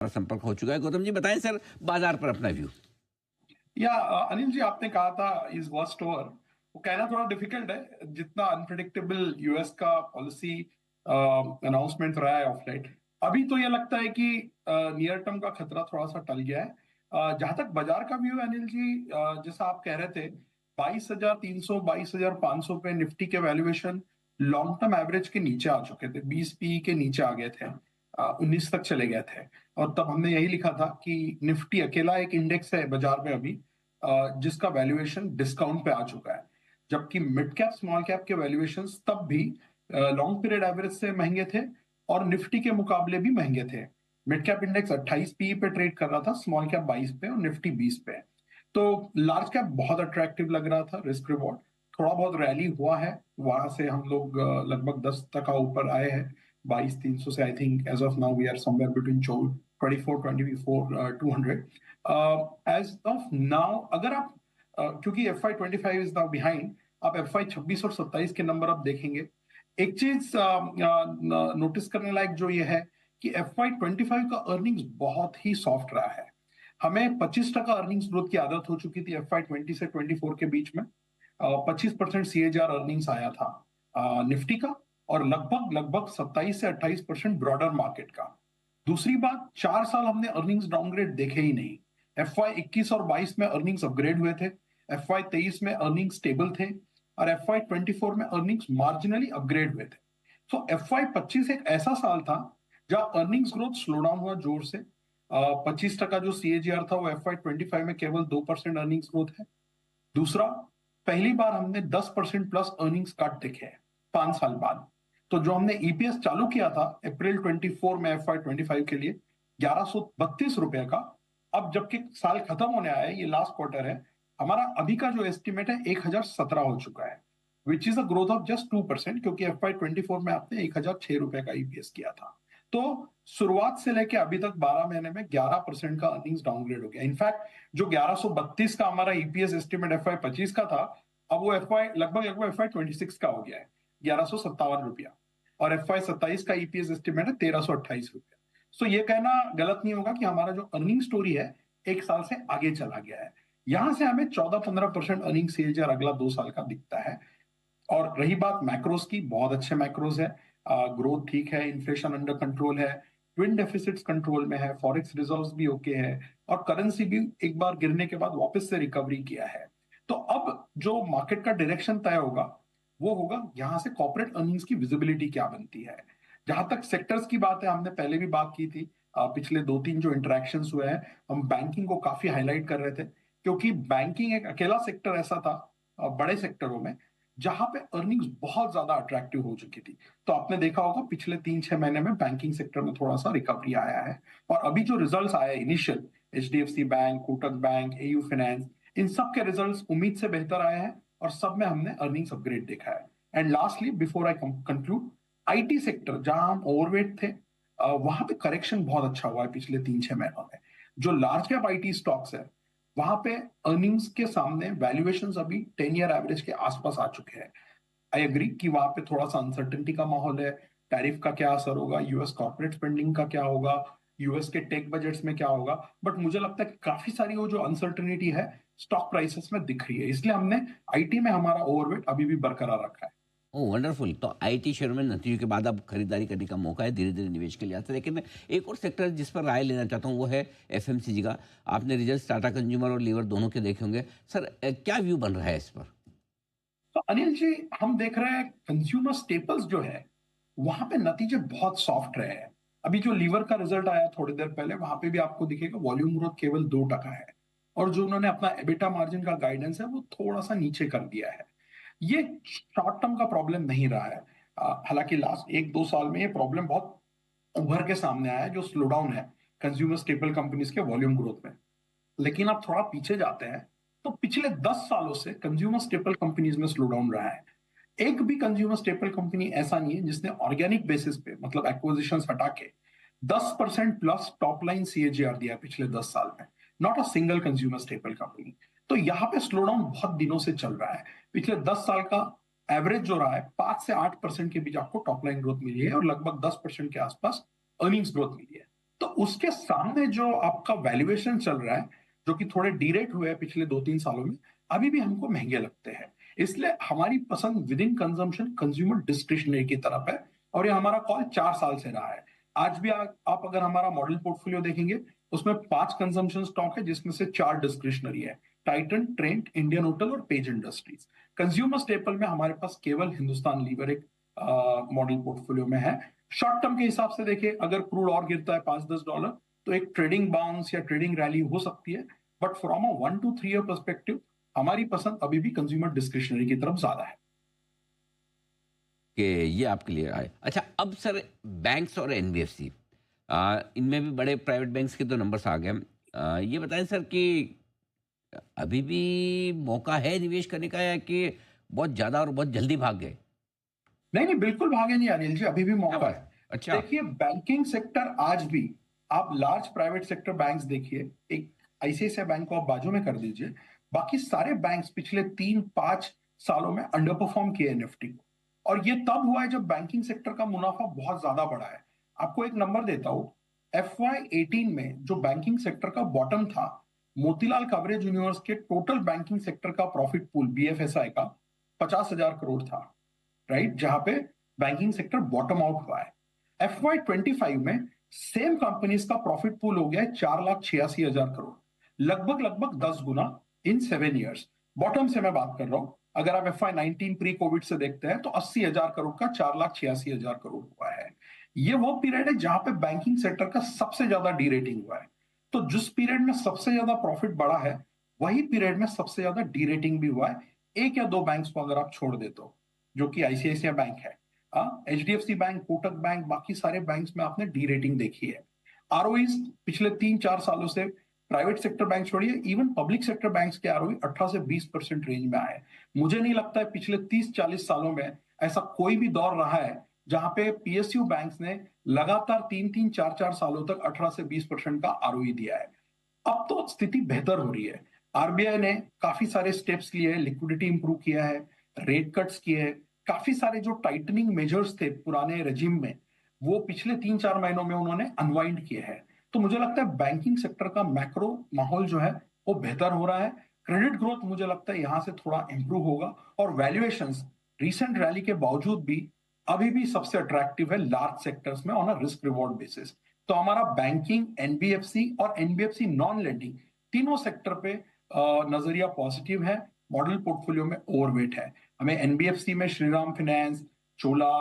हमारा संपर्क हो चुका है। गौतम जी बताएं सर, बाजार पर अपना व्यू। या अनिल जी, आपने कहा था इज वर्स्ट ओवर। वो कहना थोड़ा डिफिकल्ट है, जितना अनप्रिडिक्टेबल यूएस का पॉलिसी अनाउंसमेंट रहा है ऑफ लेट। अभी तो ये लगता है कि नियर टर्म का खतरा थोड़ा सा टल गया है। जहां तक बाजार का व्यू है अनिल जी, जैसा आप कह रहे थे, 22,300 22,500 पे निफ्टी के वैल्यूएशन लॉन्ग टर्म एवरेज के नीचे आ चुके थे, 20 पी के नीचे आ गए थे, 19 तक चले गए थे। और तब हमने यही लिखा था कि निफ्टी अकेला एक इंडेक्स है बाजार में अभी जिसका वैल्यूएशन डिस्काउंट पे आ चुका है, जबकि मिड कैप स्मॉल कैप के वैल्यूएशन तब भी लॉन्ग पीरियड एवरेज से महंगे थे और निफ्टी के मुकाबले भी महंगे थे। मिड कैप इंडेक्स 28 पी पे ट्रेड कर रहा था, स्मॉल कैप 22 पे और निफ्टी 20 पे। तो लार्ज कैप बहुत अट्रैक्टिव लग रहा था, रिस्क रिवॉर्ड थोड़ा बहुत रैली हुआ है, वहां से हम लोग लगभग 10 तक ऊपर आए हैं 22,300 से। I think as of now we are somewhere between 24 as of now. अगर आप क्योंकि FY 25 इज नाउ बिहाइंड, आप FY 26 और 27 के नंबर आप देखेंगे, एक चीज नोटिस करने लायक जो ये है कि FY 25 का अर्निंग्स बहुत ही सॉफ्ट रहा है। हमें 25% अर्निंग्स ग्रोथ की आदत हो चुकी थी FY 20 से 24 के बीच में। 25% CAGR अर्निंग्स आया था निफ्टी का, और लगभग लगभग 27 से 28% ब्रॉडर मार्केट का। दूसरी बात, 4 साल हमने अर्निंग्स डाउनग्रेड देखे ही नहीं। FY 21 और 22 में अर्निंग्स अपग्रेड हुए थे, FY 23 में अर्निंग्स स्टेबल थे, और FY 24 में अर्निंग्स मार्जिनली अपग्रेड हुए थे। तो FY 25 एक ऐसा साल था जहां अर्निंग्स ग्रोथ स्लो डाउन हुआ जोर से। 25% जो CAGR था वो FY 25 में केवल 2% अर्निंग्स ग्रोथ है। दूसरा, पहली बार हमने 10% प्लस अर्निंग्स कट देखे हैं 5 साल बाद। तो जो हमने ईपीएस चालू किया था अप्रैल 24 में FY 25 के लिए 1132 रुपए का, अब जबकि साल खत्म होने आया है, ये लास्ट क्वार्टर है, हमारा अभी का जो एस्टिमेट है 1017 हो चुका है, which is a growth of just 2%, क्योंकि FY 24 में आपने 1006 रुपए का ईपीएस किया था। तो शुरुआत से लेके अभी तक 12 महीने में 11% का अर्निंग्स डाउनग्रेड हो गया। इनफैक्ट जो 1132 का हमारा ईपीएस एस्टिमेट FY 25 का था, अब वो लगभग लगभग FY 26 का हो गया है, 1157 रुपया। और FY 27 का ईपीएस एस्टिमेट है 1328 रुपया। सो ये कहना गलत नहीं होगा कि हमारा जो अर्निंग स्टोरी है एक साल से आगे चला गया है। यहां से हमें 14-15% अर्निंग CAGR अगला 2 साल का दिखता है। और रही बात मैक्रोस की, बहुत अच्छे मैक्रोस है, ग्रोथ ठीक है, इन्फ्लेशन अंडर कंट्रोल है, ट्विन डेफिसिट्स कंट्रोल में है, फॉरेक्स रिजर्व्स भी ओके है, और करेंसी भी एक बार गिरने के बाद वापस से रिकवरी किया है। तो अब जो मार्केट का डायरेक्शन तय होगा वो होगा यहां से कॉर्पोरेट अर्निंग्स की विजिबिलिटी क्या बनती है। जहां तक सेक्टर्स की बात है, हमने पहले भी बात की थी, पिछले 2-3 जो इंटरेक्शंस हुए हैं, हम बैंकिंग को काफी हाईलाइट कर रहे थे, क्योंकि बैंकिंग एक अकेला सेक्टर ऐसा था बड़े सेक्टरों में जहां पे अर्निंग्स बहुत ज्यादा अट्रैक्टिव हो चुकी थी। तो आपने देखा होगा पिछले 3-6 महीने में बैंकिंग सेक्टर में थोड़ा सा रिकवरी आया है। और अभी जो रिजल्ट्स आए initial, HDFC bank, Kotak bank, AU finance, इन सब के रिजल्ट्स उम्मीद से बेहतर आए हैं, और सब में हमने अर्निंग्स अपग्रेड देखा है। And lastly before I conclude, IT sector जहां हम ओवरवेट थे, वहां पे करेक्शन बहुत अच्छा हुआ है पिछले 3-6 महीनों में। जो लार्ज कैप IT स्टॉक्स है, वहां पे अर्निंग्स के सामने वैल्यूएशंस अभी 10 ईयर एवरेज के आसपास आ चुके हैं। आई एग्री कि वहां पे थोड़ा सा अनसर्टेनिटी का माहौल है, टैरिफ का क्या असर होगा, यूएस कॉर्पोरेट स्पेंडिंग का क्या होगा, यूएस के टेक बजट्स में क्या होगा, बट मुझे लगता है कि काफी सारी वो जो अनसर्टेनिटी है स्टॉक प्राइसेस में दिख रही है, इसलिए हमने IT में हमारा ओवरवेट अभी भी बरकरार रखा है। ओह वंडरफुल। तो आईटी शेयर में नतीजों के बाद अब खरीदारी करने का मौका है, धीरे धीरे निवेश के लिए आता है। लेकिन मैं एक और सेक्टर जिस पर राय लेना चाहता हूँ वो है एफएमसीजी का। आपने रिजल्ट टाटा कंज्यूमर और लीवर दोनों के देखे होंगे सर, क्या व्यू बन रहा है इस पर? तो अनिल जी, हम देख रहे हैं कंज्यूमर स्टेपल्स जो है वहां पे नतीजे बहुत सॉफ्ट रहे हैं। अभी जो लीवर का रिजल्ट आया थोड़ी देर पहले, वहां पे भी आपको दिखेगा वॉल्यूम ग्रोथ केवल 2% है, और जो उन्होंने अपना एबिटा मार्जिन का गाइडेंस है वो थोड़ा सा नीचे कर दिया है। ये शॉर्ट टर्म का प्रॉब्लम नहीं रहा है। हालांकि लास्ट 1-2 साल में ये प्रॉब्लम बहुत उभर के सामने आया है, जो स्लो डाउन है कंज्यूमर स्टेपल कंपनीज के वॉल्यूम ग्रोथ में। लेकिन आप थोड़ा पीछे जाते हैं तो पिछले 10 सालों से कंज्यूमर स्टेपल कंपनीज में स्लो डाउन रहा है। एक भी कंज्यूमर स्टेपल कंपनी ऐसा नहीं है जिसने ऑर्गेनिक बेसिस पे, मतलब एक्विजिशंस हटा के, 10% प्लस टॉप लाइन CAGR दिया है पिछले 10 साल में। Not a single consumer staple company. तो यहाँ पे स्लो डाउन बहुत दिनों से चल रहा है। पिछले 10 साल का एवरेज जो रहा है 5 से 8% के बीच आपको टॉप लाइन ग्रोथ मिली है, और लगभग 10% के आसपास अर्निंग्स ग्रोथ मिली है। तो उसके सामने जो आपका वैल्यूएशन चल रहा है, जो कि थोड़े डीरेट हुए हैं पिछले 2-3 सालों में, अभी भी हमको महंगे लगते हैं। इसलिए हमारी पसंद with in consumption consumer discretionary की तरफ है और ये हमारा कॉल 4 साल से रहा है। आज भी आप अगर हमारा मॉडल पोर्टफोलियो देखेंगे, उसमें 5 कंजम्पशन स्टॉक है जिसमें से 4 डिस्क्रिशनरी है। टाइटन, ट्रेंट, इंडियन होटल और पेज इंडस्ट्रीज। कंज्यूमर स्टेपल में हमारे पास केवल हिंदुस्तान लीवर एक मॉडल पोर्टफोलियो में है। शॉर्ट टर्म के हिसाब से देखिए, अगर क्रूड और गिरता है $5-10 तो एक ट्रेडिंग बाउंस या ट्रेडिंग रैली हो सकती है, but from a 1 to 3 year perspective हमारी पसंद अभी भी कंज्यूमर डिस्क्रिशनरी की तरफ ज्यादा है। कि ये आपके लिए आए। अच्छा, अब सर बैंक्स और एनबीएफसी, इनमें भी बड़े प्राइवेट बैंक्स के तो नंबर्स आ गए। ये बताएं सर कि अभी भी मौका है निवेश करने का, या कि बहुत ज़्यादा और बहुत जल्दी भाग गए? नहीं नहीं, बिल्कुल भागे नहीं अनिल जी, अभी भी क्या मौका बात है। है? अच्छा। देखिए, बैंकिंग सेक्टर आज भी, आप लार्ज प्राइवेट सेक्टर बैंक्स देखिए, एक आईसीआईसीआई बैंक को आप बाजू में कर दीजिए, बाकी सारे बैंक्स पिछले 3-5 सालों में अंडर परफॉर्म किए निफ्टी को। और ये तब हुआ है जब बैंकिंग सेक्टर का मुनाफा बहुत ज्यादा बढ़ा है। आपको एक नंबर देता हूं, FY18 में जो बैंकिंग सेक्टर का बॉटम था, मोतीलाल कवरेज यूनिवर्स के टोटल बैंकिंग सेक्टर का प्रॉफिट पूल BFSI का 50,000 करोड़ था, राइट, जहां पे बैंकिंग सेक्टर बॉटम आउट हुआ है। FY25 में सेम कंपनीज का प्रॉफिट पूल हो गया है 4,86,000 करोड़, लगभग लगभग 10 गुना इन 7 ईयर्स। बॉटम से मैं बात कर रहा हूं। अगर आप FY19 प्री कोविड से देखते हैं तो 80,000 करोड़ का 4,86,000 करोड़ हुआ है। ये वो पीरियड है जहां पे बैंकिंग सेक्टर का सबसे ज्यादा डीरेटिंग हुआ है। तो जिस पीरियड में सबसे ज्यादा प्रॉफिट बढ़ा है, वही पीरियड में सबसे ज्यादा डीरेटिंग भी हुआ है। एक या दो बैंक्स को अगर आप छोड़ दे तो, जो कि आईसीआईसीआई बैंक है, HDFC बैंक, कोटक बैंक, बाकी सारे बैंक्स में आपने डी रेटिंग देखी है। आरओईज पिछले 3-4 सालों से, प्राइवेट सेक्टर बैंक छोड़िए, इवन पब्लिक सेक्टर बैंक्स के आरओई 18 से 20% रेंज में आए। मुझे नहीं लगता है पिछले 30-40 सालों में ऐसा कोई भी दौर रहा है जहां पे PSU बैंक्स ने लगातार 3-3, 4-4 सालों तक 18 से 20% का आरओई दिया है। अब तो स्थिति बेहतर हो रही है। आरबीआई ने काफी सारे स्टेप्स लिए हैं, लिक्विडिटी इंप्रूव किया है, रेट कट्स किए हैं, काफी सारे जो टाइटनिंग मेजर्स थे पुराने रेजिम में, वो पिछले 3-4 महीनों में उन्होंने अनवाइंड किए हैं। तो मुझे लगता है बैंकिंग सेक्टर का मैक्रो माहौल जो है वो बेहतर हो रहा है। क्रेडिट ग्रोथ मुझे लगता है यहां से थोड़ा इंप्रूव होगा, और वैल्यूएशंस रिसेंट रैली के बावजूद भी अभी भी सबसे अट्रैक्टिव है लार्ज सेक्टर्स में on a risk reward basis. तो हमारा बैंकिंग, एनबीएफसी और एनबीएफसी नॉन लेंडिंग, तीनों सेक्टर पे नजरिया पॉजिटिव है। मॉडल पोर्टफोलियो में ओवरवेट है। हमें एनबीएफसी में श्रीराम फाइनेंस, चोला,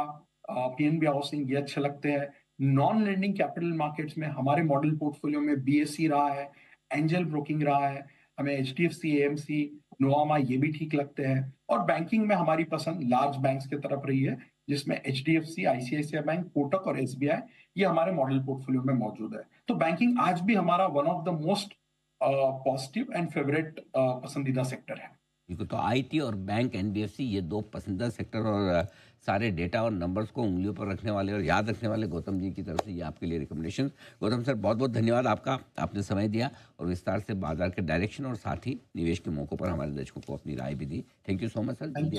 पीएनबी हाउसिंग ये अच्छे लगते हैं। नॉन लेंडिंग कैपिटल मार्केट्स में हमारे मॉडल पोर्टफोलियो में बीएससी रहा है, एंजल ब्रोकिंग रहा है, हमें एचडीएफसी, एएमसी, नोआमा ये भी ठीक लगते हैं। और बैंकिंग में हमारी पसंद लार्ज बैंक्स की तरफ रही है, जिसमें एचडीएफसी, आईसीआईसीआई बैंक, कोटक और एसबीआई ये हमारे मॉडल पोर्टफोलियो में मौजूद है। तो बैंकिंग आज भी हमारा one of the most positive and favourite पसंदीदा सेक्टर है। बिल्कुल, तो आईटी और बैंक, एनबीएफसी, ये दो पसंदीदा सेक्टर, और सारे डेटा और नंबर्स को उंगलियों पर रखने वाले और याद रखने वाले गौतम जी की तरफ से ये आपके लिए रिकमेंडेशन। गौतम सर, बहुत बहुत धन्यवाद आपका, आपने समय दिया और विस्तार से बाजार के डायरेक्शन और साथ ही निवेश के मौकों पर हमारे दर्शकों को अपनी राय भी दी। Thank you so much sir. Thank